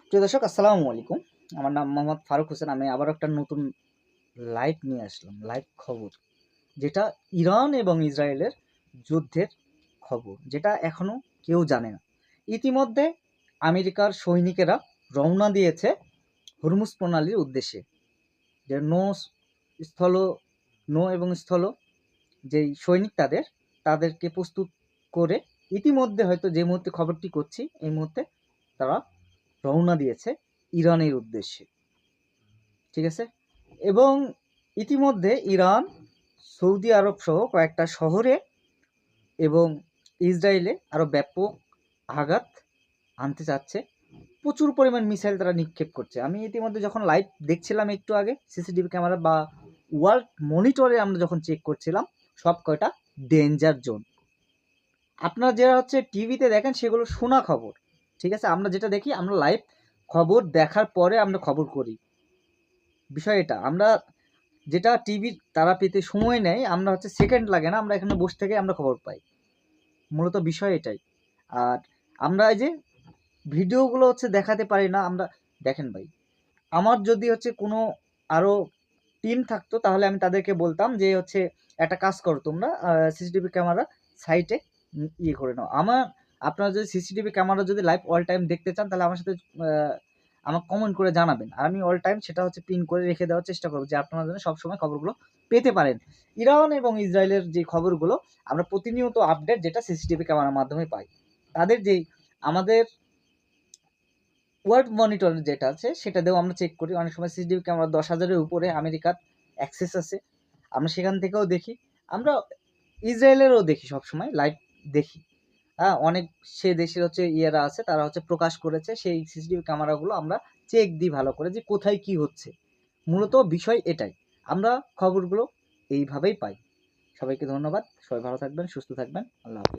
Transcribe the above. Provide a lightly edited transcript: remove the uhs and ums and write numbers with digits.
প্রিয় দর্শক, আসসালামু আলাইকুম। আমার নাম মোহাম্মদ ফারুক হোসেন। আমি আবার একটা নতুন লাইভ নিয়ে আসলাম, লাইভ খবর, যেটা ইরান এবং ইসরায়েলের যুদ্ধের খবর, যেটা এখনো কেউ জানে না। ইতিমধ্যে আমেরিকার সৈনিকেরা রওনা দিয়েছে হরমুজ প্রণালীর উদ্দেশ্যে, যে স্থল নৌ এবং স্থল যেই সৈনিক তাদেরকে প্রস্তুত করে ইতিমধ্যে, হয়তো যে মুহূর্তে খবরটি করছি এই মুহূর্তে তারা রওনা দিয়েছে ইরানের উদ্দেশ্যে। ঠিক আছে, এবং ইতিমধ্যে ইরান সৌদি আরব সহ কয়েকটা শহরে এবং ইসরায়েলে আরো ব্যাপক আঘাত আনতে চাচ্ছে। প্রচুর পরিমাণ মিসাইল তারা নিক্ষেপ করছে। আমি ইতিমধ্যে যখন লাইভ দেখছিলাম একটু আগে, সিসিটিভি ক্যামেরা বা ওয়ার্ল্ড মনিটরে আমরা যখন চেক করছিলাম, সব কয়টা ডেঞ্জার জোন। আপনারা যারা টিভিতে দেখেন সেগুলো শোনা খবর। ঠিক আছে, আমরা যেটা দেখি, আমরা লাইভ খবর দেখার পরে আমরা খবর করি। বিষয় এটা, আমরা যেটা টিভি তারা পেতে সময় নেয়, আমরা সেকেন্ড লাগে না, আমরা এখানে বসে থেকে আমরা খবর পাই। মূলত বিষয় এটাই। আর আমরা এই যে ভিডিওগুলো দেখাতে পারি না। আমরা দেখেন ভাই, আমার যদি কোনো আরো টিম থাকতো, তাহলে আমি তাদেরকে বলতাম যে একটা কাজ করো, তোমরা সিসিটিভি ক্যামেরা সাইটে ইয়ে করে নাও। আপনারা যদি সিসিটিভি ক্যামেরা যদি লাইভ অল টাইম দেখতে চান, তাহলে আমার সাথে আমাকে কমেন্ট করে জানাবেন। আর আমি অল টাইম সেটা পিন করে রেখে দেওয়ার চেষ্টা করবো, যে আপনারা যেন সবসময় খবরগুলো পেতে পারেন। ইরান এবং ইসরায়েলের যে খবরগুলো আমরা প্রতিনিয়ত আপডেট, যেটা সিসিটিভি ক্যামেরার মাধ্যমে পাই। তাদের যেই আমাদের ওয়ার্ল্ড মনিটর যেটা আছে, সেটা দিয়েও আমরা চেক করি। অনেক সময় সিসিটিভি ক্যামেরা 10,000-এর উপরে আমেরিকার অ্যাক্সেস আছে, আমরা সেখান থেকেও দেখি। আমরা ইসরায়েলেরও দেখি, সবসময় লাইভ দেখি। হ্যাঁ, অনেক সে দেশের ইয়েরা আছে, তারা প্রকাশ করেছে সেই সিসিটিভি ক্যামেরাগুলো। আমরা চেক দিই ভালো করে, যে কোথায় কি হচ্ছে। মূলত বিষয় এটাই, আমরা খবরগুলো এইভাবেই পাই। সবাইকে ধন্যবাদ। সবাই ভালো থাকবেন, সুস্থ থাকবেন। আল্লাহ হাফেজ।